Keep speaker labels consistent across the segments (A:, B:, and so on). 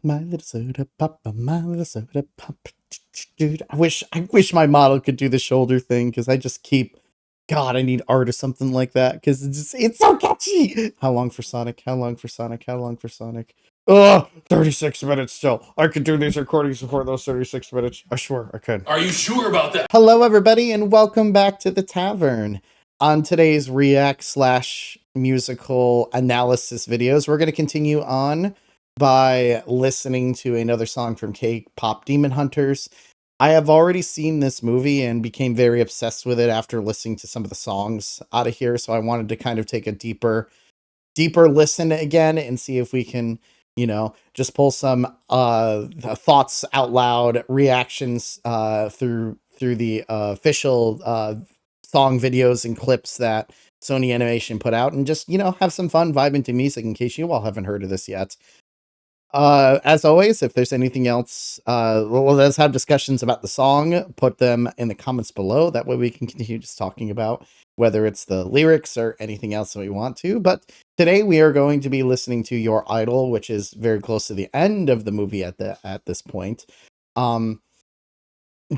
A: My little soda pop, my little soda pop. Dude, I wish my model could do the shoulder thing because I just keep. God, I need art or something like that because it's so catchy. How long for Sonic? How long for Sonic? How long for Sonic? Oh, 36 minutes still. I could do these recordings before those 36 minutes. I swear I could.
B: Are you sure about that?
A: Hello, everybody, and welcome back to the tavern. On today's react slash musical analysis videos, we're going to continue on by listening to another song from K-Pop Demon Hunters. I have already seen this movie and became very obsessed with it after listening to some of the songs out of here, so I wanted to kind of take a deeper listen again and see if we can, just pull some thoughts out loud reactions through the official song videos and clips that Sony Animation put out, and just have some fun vibing to music in case you all haven't heard of this yet. As always, if there's anything else, let's have discussions about the song. Put them in the comments below. That way we can continue just talking about whether it's the lyrics or anything else that we want to. But today we are going to be listening to Your Idol, which is very close to the end of the movie at this point.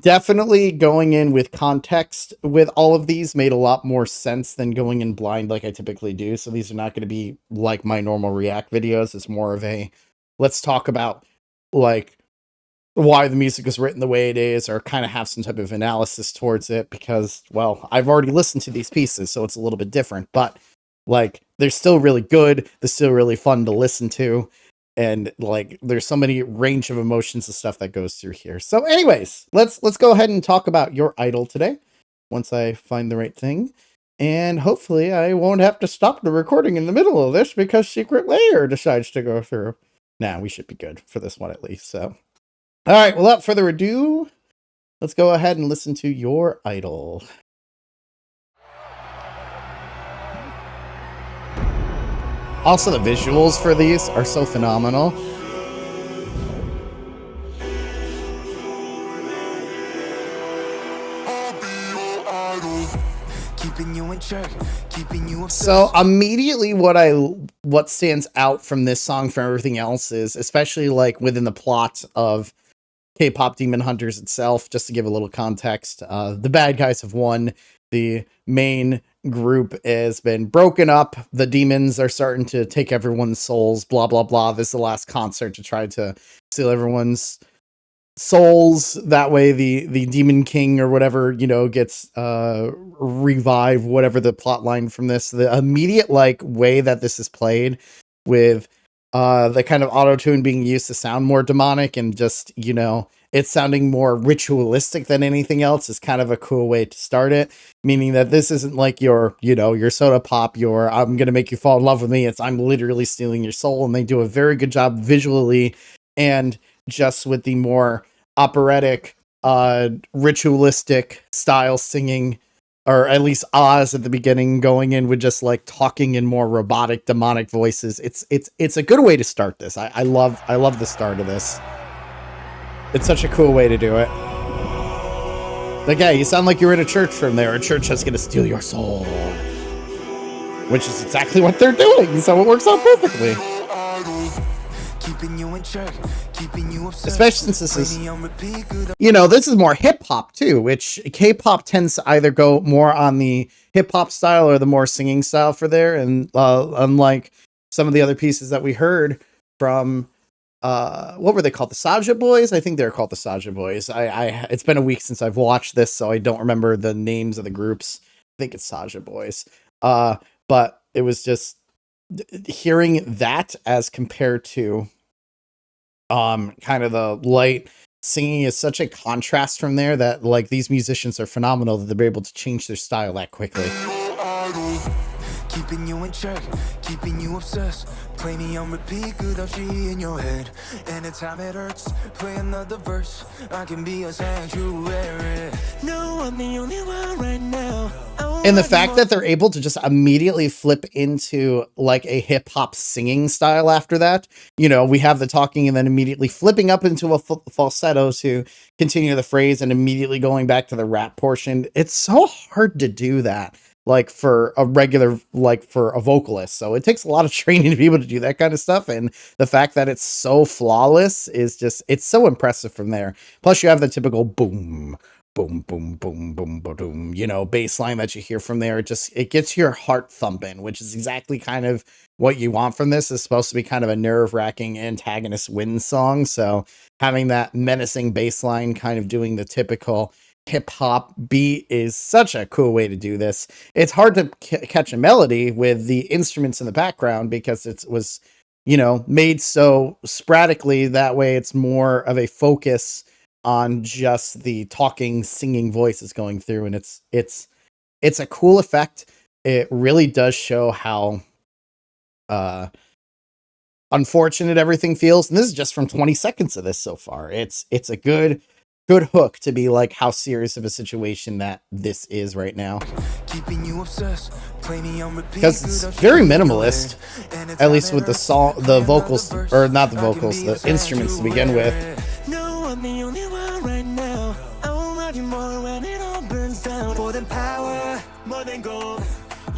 A: Definitely going in with context with all of these made a lot more sense than going in blind like I typically do. So these are not going to be like my normal react videos. It's more of a let's talk about like why the music is written the way it is, or kind of have some type of analysis towards it, because, well, I've already listened to these pieces, so it's a little bit different, but like they're still really good. They're still really fun to listen to. And like there's so many range of emotions and stuff that goes through here. So anyways, let's go ahead and talk about Your Idol today once I find the right thing. And hopefully I won't have to stop the recording in the middle of this because Secret Layer decides to go through. Nah, we should be good for this one at least. So, all right, without further ado, let's go ahead and listen to Your Idol. Also, the visuals for these are so phenomenal. So immediately what stands out from this song from everything else is, especially like within the plot of K-Pop Demon Hunters itself, just to give a little context, the bad guys have won. The main group has been broken up. The demons are starting to take everyone's souls, blah, blah, blah. This is the last concert to try to steal everyone's souls. That way the demon king or whatever, gets revived, whatever the plot line from this. The immediate like way that this is played with the kind of auto-tune being used to sound more demonic and just, it's sounding more ritualistic than anything else is kind of a cool way to start it. Meaning that this isn't like your soda pop, I'm going to make you fall in love with me. It's I'm literally stealing your soul. And they do a very good job visually and just with the more operatic, ritualistic style singing, or at least Oz at the beginning, going in with just like talking in more robotic, demonic voices. It's a good way to start this. I love the start of this. It's such a cool way to do it. Like, yeah, you sound like you're in a church from there. A church that's gonna steal your soul, which is exactly what they're doing. So it works out perfectly. Especially since this is, this is more hip hop too, which K-pop tends to either go more on the hip hop style or the more singing style for there. And unlike some of the other pieces that we heard from, what were they called? The Saja Boys? I think they're called the Saja Boys. It's been a week since I've watched this, so I don't remember the names of the groups. I think it's Saja Boys. But it was just hearing that as compared to kind of the light singing is such a contrast from there that like these musicians are phenomenal that they're able to change their style that quickly. Keeping you in check, keeping you obsessed. Play me on repeat, good of she in your head. Anytime it hurts, play another verse. I can be a sanctuary. No, I'm the only one right now. And the fact that they're able to just immediately flip into like a hip hop singing style after that, we have the talking and then immediately flipping up into a falsetto to continue the phrase and immediately going back to the rap portion. It's so hard to do that. like for a regular, like for a vocalist. So it takes a lot of training to be able to do that kind of stuff. And the fact that it's so flawless is just, it's so impressive from there. Plus you have the typical boom, boom, boom, boom, boom, boom, boom, you know, bass line that you hear from there. It gets your heart thumping, which is exactly kind of what you want from this. Is supposed to be kind of a nerve-wracking antagonist win song. So having that menacing bass line kind of doing the typical hip hop beat is such a cool way to do this. It's hard to catch a melody with the instruments in the background because it was, you know, made so sporadically. That way it's more of a focus on just the talking, singing voices going through. And it's a cool effect. It really does show how unfortunate everything feels. And this is just from 20 seconds of this so far. It's a good hook to be like how serious of a situation that this is right now. Because it's very minimalist, at least with the song, the vocals, or not the vocals, the instruments to begin with.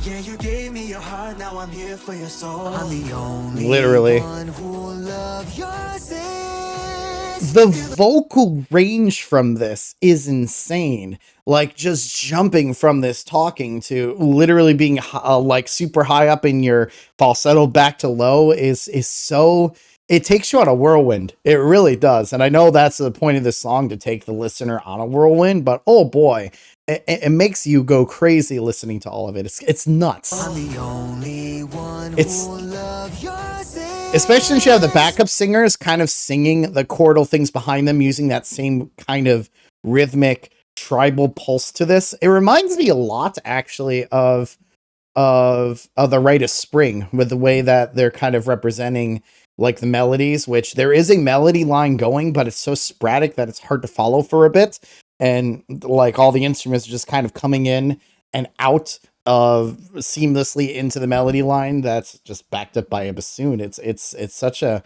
A: Yeah, you gave me your heart, now I'm here for your soul. I'm the only literally one who will love your the vocal range from this is insane. Like just jumping from this talking to literally being like super high up in your falsetto back to low is so, it takes you on a whirlwind. It really does. And I know that's the point of this song, to take the listener on a whirlwind, but oh boy, it makes you go crazy listening to all of it. It's nuts. I'm the only one it's who love your especially since you have the backup singers kind of singing the chordal things behind them, using that same kind of rhythmic tribal pulse to this. It reminds me a lot actually of the Rite of Spring, with the way that they're kind of representing like the melodies, which there is a melody line going, but it's so sporadic that it's hard to follow for a bit. And like all the instruments are just kind of coming in and out of seamlessly into the melody line that's just backed up by a bassoon. It's such a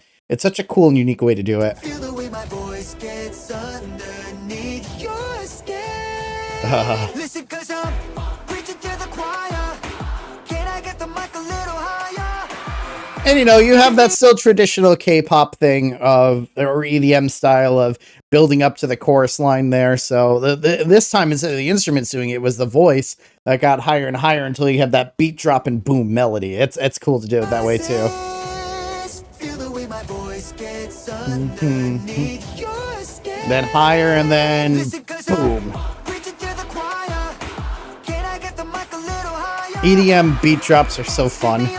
A: cool and unique way to do it. Feel the way my voice gets underneath your skin. Listen, 'cause I'm preaching to the choir. Can I get the mic a little higher? And you know, you have that still traditional K-pop thing of, or EDM style of building up to the chorus line there. So this time, instead of the instruments doing it, it was the voice that got higher and higher until you have that beat drop and boom melody. It's cool to do it that way too. Then higher and then boom. EDM beat drops are so fun.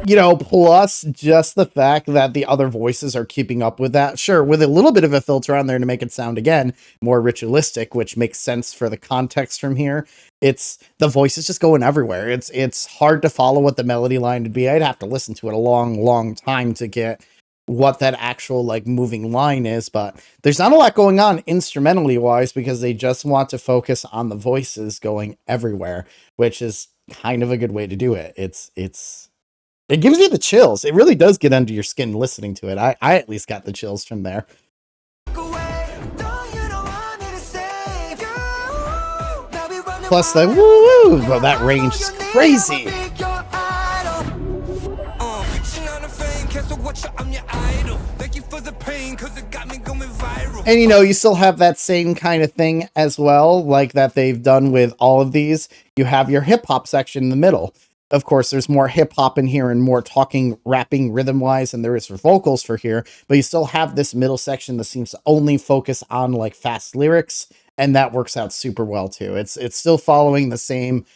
A: You know, plus just the fact that the other voices are keeping up with that. Sure, with a little bit of a filter on there to make it sound, again, more ritualistic, which makes sense for the context from here. It's, the voice is just going everywhere. It's hard to follow what the melody line would be. I'd have to listen to it a long time to get what that actual like moving line is, but there's not a lot going on instrumentally wise because they just want to focus on the voices going everywhere, which is kind of a good way to do it. It gives you the chills. It really does get under your skin listening to it. I at least got the chills from there. Plus the woo, well, that range is crazy. And you know, you still have that same kind of thing as well, like that they've done with all of these. You have your hip hop section in the middle. Of course, there's more hip hop in here and more talking, rapping rhythm wise than there is for vocals for here, but you still have this middle section that seems to only focus on like fast lyrics, and that works out super well too. It's still following the same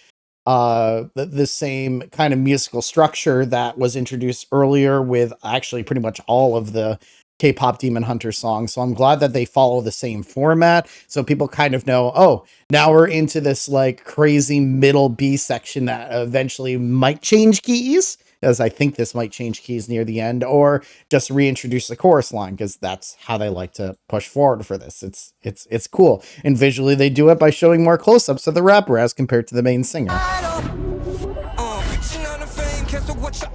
A: kind of musical structure that was introduced earlier with actually pretty much all of the K-pop Demon Hunters songs. So I'm glad that they follow the same format, so people kind of know, oh, now we're into this like crazy middle B section that eventually might change keys as I think this might change keys near the end, or just reintroduce the chorus line, because that's how they like to push forward for this. It's cool. And visually they do it by showing more close-ups of the rapper as compared to the main singer.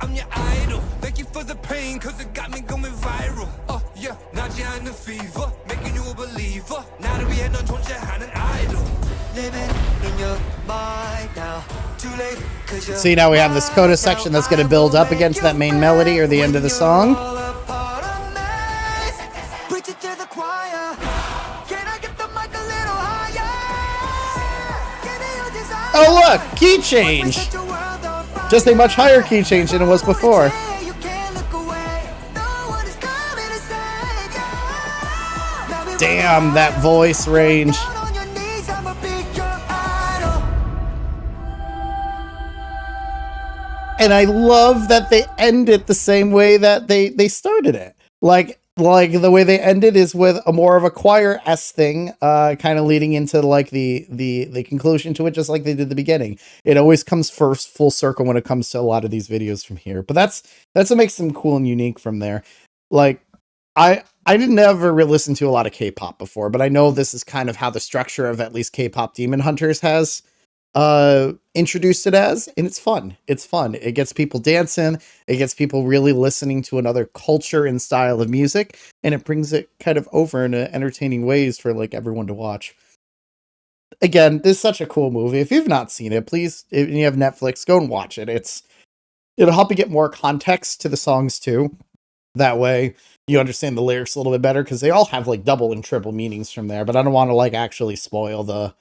B: I'm your idol. Thank you for the pain, cause it got me going viral. Yeah, now you're in the fever, making you a believer. Now that we had no don't you had an idol. Living in your mind now. Too late, cause you're
A: see, now we have this coda section that's going to build up again to that main melody or the end of the song.
B: Preach it to the choir. Can I get the mic a little higher? Give me your desire.
A: Oh look, key change. Just a much higher key change than it was before. Damn, that voice range. And I love that they end it the same way that they started it. Like the way they ended is with a more of a choir-esque thing, kind of leading into like the conclusion to it, just like they did the beginning. It always comes first full circle when it comes to a lot of these videos from here. But that's what makes them cool and unique from there. Like I didn't ever listen to a lot of K-pop before, but I know this is kind of how the structure of at least K-pop Demon Hunters has introduced it as, and it's fun. It gets people dancing, it gets people really listening to another culture and style of music, and it brings it kind of over in entertaining ways for like everyone to watch. Again, this is such a cool movie. If you've not seen it, please, if you have Netflix, go and watch it. It'll help you get more context to the songs too. That way you understand the lyrics a little bit better, because they all have like double and triple meanings from there, but I don't want to like actually spoil the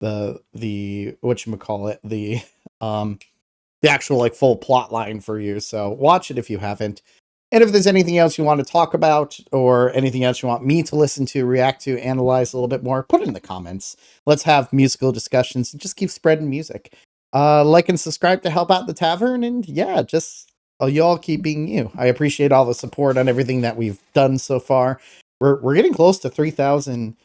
A: whatchamacallit, the actual like full plot line for you. So watch it if you haven't. And if there's anything else you want to talk about, or anything else you want me to listen to, react to, analyze a little bit more, put it in the comments. Let's have musical discussions and just keep spreading music. Like and subscribe to help out the tavern, and yeah, just you all keep being you. I appreciate all the support on everything that we've done so far. We're getting close to 3,000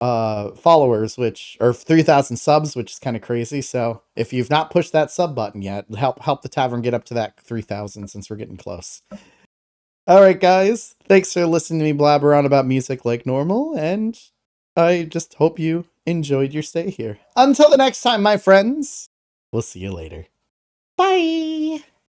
A: followers, or 3,000 subs, which is kind of crazy. So if you've not pushed that sub button yet, help the tavern get up to that 3,000, since we're getting close. All right, guys, thanks for listening to me blabber on about music like normal, and I just hope you enjoyed your stay here. Until the next time, my friends, we'll see you later. Bye.